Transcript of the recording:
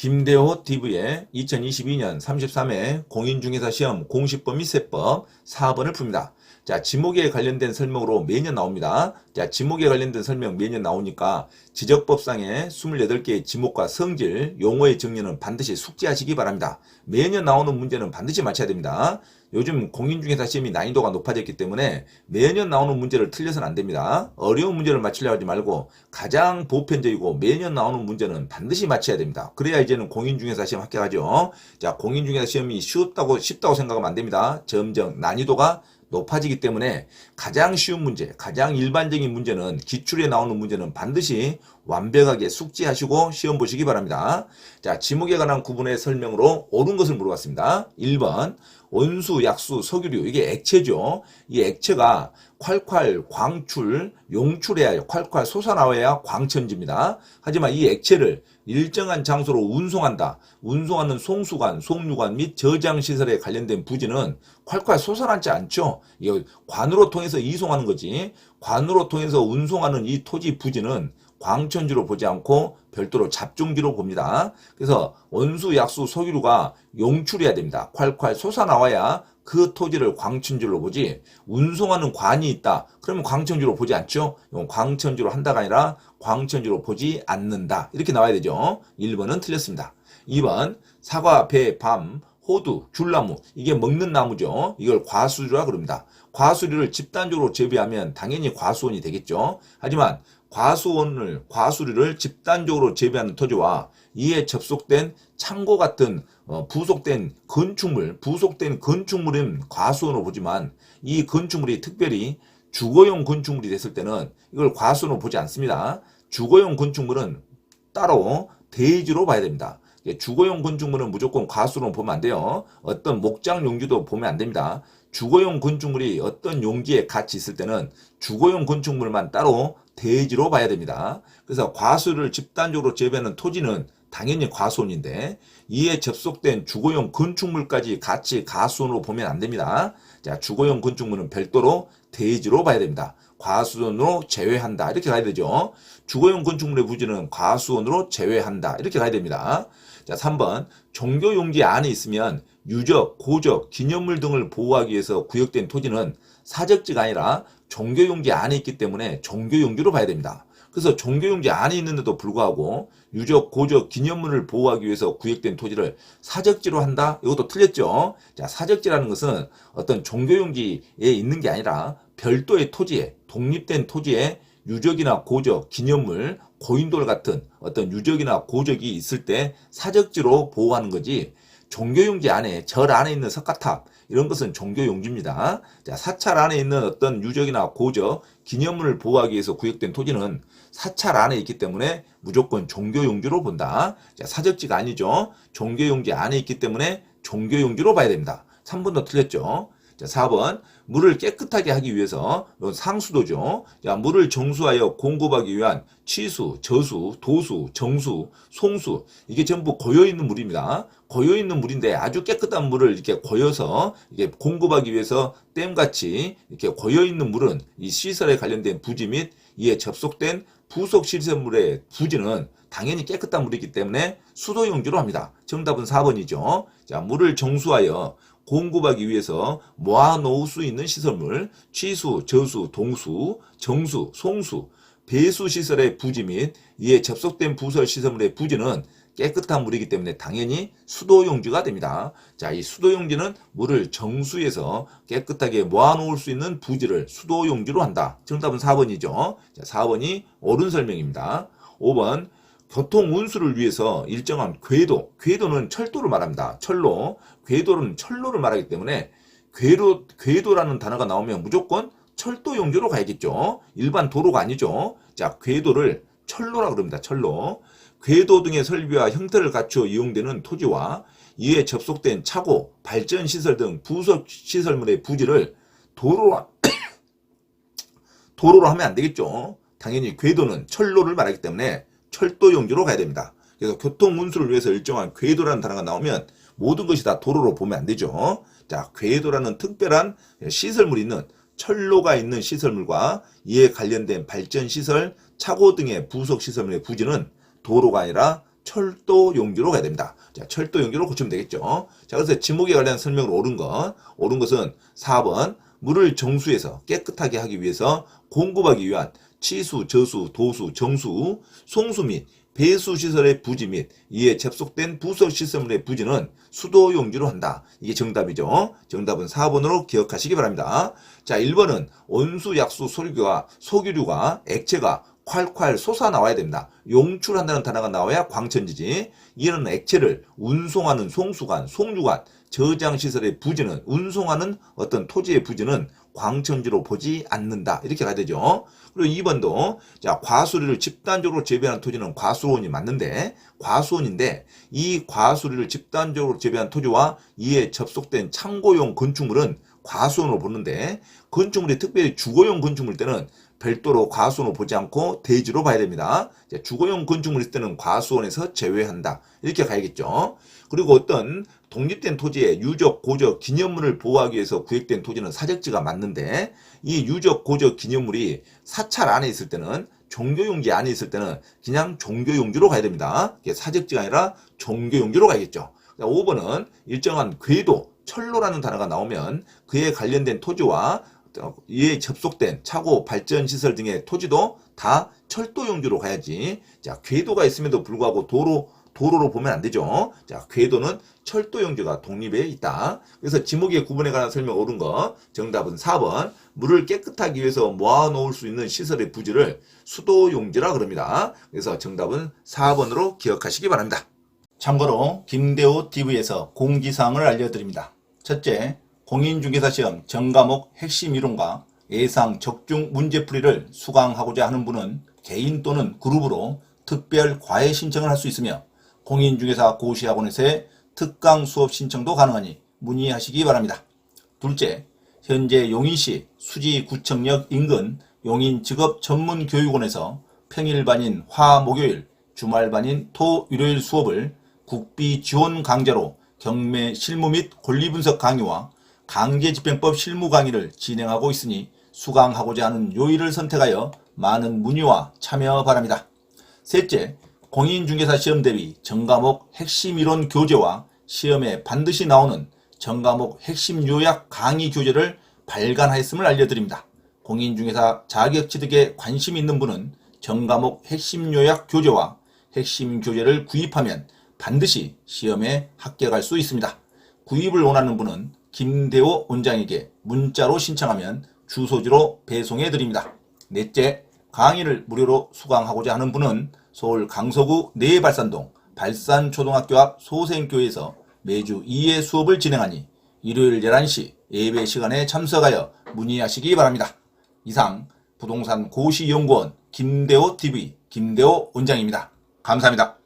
김대호 TV의 2022년 33회 공인중개사 시험 공시법 및 세법 4번을 풉니다. 자, 지목에 관련된 설명으로 매년 나옵니다. 자, 지목에 관련된 설명 매년 나오니까 지적법상의 28개의 지목과 성질, 용어의 정리는 반드시 숙지하시기 바랍니다. 매년 나오는 문제는 반드시 맞춰야 됩니다. 요즘 공인중개사 시험이 난이도가 높아졌기 때문에 매년 나오는 문제를 틀려서는 안 됩니다. 어려운 문제를 맞추려고 하지 말고 가장 보편적이고 매년 나오는 문제는 반드시 맞춰야 됩니다. 그래야 이제는 공인중개사 시험 합격하죠. 자, 공인중개사 시험이 쉽다고 생각하면 안 됩니다. 점점 난이도가 높아지기 때문에 가장 쉬운 문제, 가장 일반적인 문제는 기출에 나오는 문제는 반드시 완벽하게 숙지하시고 시험 보시기 바랍니다. 자, 지목에 관한 구분의 설명으로 옳은 것을 물어봤습니다. 1번 온수, 약수, 석유류 이게 액체죠. 이 액체가 콸콸 광출, 용출해야 해요. 콸콸 솟아나와야 광천지입니다. 하지만 이 액체를 일정한 장소로 운송한다. 운송하는 송수관, 송유관 및 저장시설에 관련된 부지는 콸콸 솟아나지 않죠. 이거 관으로 통해서 이송하는 거지. 관으로 통해서 운송하는 이 토지 부지는 광천지로 보지 않고 별도로 잡종지로 봅니다. 그래서 온수, 약수, 석유류가 용출해야 됩니다. 콸콸 솟아나와야 그 토지를 광천지로 보지 운송하는 관이 있다. 그러면 광천지로 보지 않죠. 이건 광천지로 한다가 아니라 광천지로 보지 않는다. 이렇게 나와야 되죠. 1번은 틀렸습니다. 2번 사과, 배, 밤, 호두, 귤나무 이게 먹는 나무죠. 이걸 과수류라 그럽니다. 과수류를 집단적으로 재배하면 당연히 과수원이 되겠죠. 하지만 과수류를 집단적으로 재배하는 토지와 이에 접속된 창고 같은 부속된 건축물은 과수원으로 보지만 이 건축물이 특별히 주거용 건축물이 됐을 때는 이걸 과수원으로 보지 않습니다. 주거용 건축물은 따로 대지로 봐야 됩니다. 주거용 건축물은 무조건 과수원으로 보면 안 돼요. 어떤 목장 용지도 보면 안 됩니다. 주거용 건축물이 어떤 용지에 같이 있을 때는 주거용 건축물만 따로 대지로 봐야 됩니다. 그래서 과수를 집단적으로 재배하는 토지는 당연히 과수원인데 이에 접속된 주거용 건축물까지 같이 과수원으로 보면 안 됩니다. 자, 주거용 건축물은 별도로 대지로 봐야 됩니다. 과수원으로 제외한다. 이렇게 가야 되죠. 주거용 건축물의 부지는 과수원으로 제외한다. 이렇게 가야 됩니다. 자, 3번 종교용지 안에 있으면 유적, 고적, 기념물 등을 보호하기 위해서 구역된 토지는 사적지가 아니라 종교용지 안에 있기 때문에 종교용지로 봐야 됩니다. 그래서 종교용지 안에 있는데도 불구하고 유적, 고적, 기념물을 보호하기 위해서 구역된 토지를 사적지로 한다? 이것도 틀렸죠. 자, 사적지라는 것은 어떤 종교용지에 있는 게 아니라 별도의 토지에, 독립된 토지에 유적이나 고적, 기념물, 고인돌 같은 어떤 유적이나 고적이 있을 때 사적지로 보호하는 거지 종교용지 안에 절 안에 있는 석가탑 이런 것은 종교용지입니다. 자, 사찰 안에 있는 어떤 유적이나 고적, 기념물을 보호하기 위해서 구역된 토지는 사찰 안에 있기 때문에 무조건 종교용지로 본다. 자, 사적지가 아니죠. 종교용지 안에 있기 때문에 종교용지로 봐야 됩니다. 3번도 틀렸죠. 자, 4번 물을 깨끗하게 하기 위해서 이건 상수도죠. 자, 물을 정수하여 공급하기 위한 취수, 저수, 도수, 정수, 송수 이게 전부 고여있는 물입니다. 고여있는 물인데 아주 깨끗한 물을 이렇게 고여서 이게 공급하기 위해서 댐같이 이렇게 고여있는 물은 이 시설에 관련된 부지 및 이에 접속된 부속 시설물의 부지는 당연히 깨끗한 물이기 때문에 수도용지로 합니다. 정답은 4번이죠. 자, 물을 정수하여 공급하기 위해서 모아놓을 수 있는 시설물, 취수, 저수, 동수, 정수, 송수, 배수시설의 부지 및 이에 접속된 부설 시설물의 부지는 깨끗한 물이기 때문에 당연히 수도용지가 됩니다. 자, 이 수도용지는 물을 정수해서 깨끗하게 모아놓을 수 있는 부지를 수도용지로 한다. 정답은 4번이죠. 자, 4번이 옳은 설명입니다. 5번 교통 운수를 위해서 일정한 궤도는 철도를 말합니다. 궤도는 철로를 말하기 때문에 궤도라는 단어가 나오면 무조건 철도 용지로 가야겠죠. 일반 도로가 아니죠. 자, 궤도를 철로라 그럽니다. 철로. 궤도 등의 설비와 형태를 갖추어 이용되는 토지와 이에 접속된 차고, 발전시설 등 부속 시설물의 부지를 도로로 하면 안 되겠죠. 당연히 궤도는 철로를 말하기 때문에 철도 용지로 가야 됩니다. 그래서 교통 운수를 위해서 일정한 궤도라는 단어가 나오면 모든 것이 다 도로로 보면 안 되죠. 자, 궤도라는 특별한 시설물이 있는 철로가 있는 시설물과 이에 관련된 발전시설, 차고 등의 부속 시설물의 부지는 도로가 아니라 철도 용지로 가야 됩니다. 자, 철도 용지로 고치면 되겠죠. 자, 그래서 지목에 관련 설명을 옳은 것은 4번 물을 정수해서 깨끗하게 하기 위해서 공급하기 위한 치수, 저수, 도수, 정수, 송수 및 배수 시설의 부지 및 이에 접속된 부속 시설물의 부지는 수도 용지로 한다. 이게 정답이죠. 정답은 4번으로 기억하시기 바랍니다. 자, 1번은 온수, 약수, 소규류가 액체가 콸콸 솟아나와야 됩니다. 용출한다는 단어가 나와야 광천지지. 이는 액체를 운송하는 송수관, 송유관, 저장시설의 부지는 운송하는 어떤 토지의 부지는 광천지로 보지 않는다. 이렇게 가야 되죠. 그리고 2번도 자, 과수류를 집단적으로 재배하는 토지는 과수원이 맞는데 과수원인데 이 과수류를 집단적으로 재배한 토지와 이에 접속된 창고용 건축물은 과수원으로 보는데 건축물이 특별히 주거용 건축물일 때는 별도로 과수원으로 보지 않고 대지로 봐야 됩니다. 주거용 건축물일 때는 과수원에서 제외한다. 이렇게 가야겠죠. 그리고 어떤 독립된 토지의 유적, 고적, 기념물을 보호하기 위해서 구획된 토지는 사적지가 맞는데 이 유적, 고적, 기념물이 사찰 안에 있을 때는 종교용지 안에 있을 때는 그냥 종교용지로 가야 됩니다. 사적지가 아니라 종교용지로 가야겠죠. 5번은 일정한 궤도, 철로라는 단어가 나오면 그에 관련된 토지와 이에 접속된 차고, 발전시설 등의 토지도 다 철도용지로 가야지. 자, 궤도가 있음에도 불구하고 도로로 보면 안 되죠. 자, 궤도는 철도용지가 독립해 있다. 그래서 지목의 구분에 관한 설명 옳은 거. 정답은 4번. 물을 깨끗하기 위해서 모아놓을 수 있는 시설의 부지를 수도용지라 그럽니다. 그래서 정답은 4번으로 기억하시기 바랍니다. 참고로 김대호 TV에서 공지사항을 알려드립니다. 첫째, 공인중개사 시험 전과목 핵심 이론과 예상 적중 문제풀이를 수강하고자 하는 분은 개인 또는 그룹으로 특별 과외 신청을 할 수 있으며 공인중개사 고시학원에서의 특강 수업 신청도 가능하니 문의하시기 바랍니다. 둘째, 현재 용인시 수지구청역 인근 용인직업전문교육원에서 평일반인 화, 목요일, 주말반인 토, 일요일 수업을 국비 지원 강좌로 경매 실무 및 권리분석 강의와 강제집행법 실무 강의를 진행하고 있으니 수강하고자 하는 요일을 선택하여 많은 문의와 참여 바랍니다. 셋째, 공인중개사 시험 대비 전과목 핵심 이론 교재와 시험에 반드시 나오는 전과목 핵심 요약 강의 교재를 발간하였음을 알려드립니다. 공인중개사 자격 취득에 관심 있는 분은 전과목 핵심 요약 교재와 핵심 교재를 구입하면 반드시 시험에 합격할 수 있습니다. 구입을 원하는 분은 김대호 원장에게 문자로 신청하면 주소지로 배송해 드립니다. 넷째, 강의를 무료로 수강하고자 하는 분은 서울 강서구 내발산동 발산초등학교 앞 소생교회에서 매주 2회 수업을 진행하니 일요일 11시 예배 시간에 참석하여 문의하시기 바랍니다. 이상 부동산 고시연구원 김대호 TV 김대호 원장입니다. 감사합니다.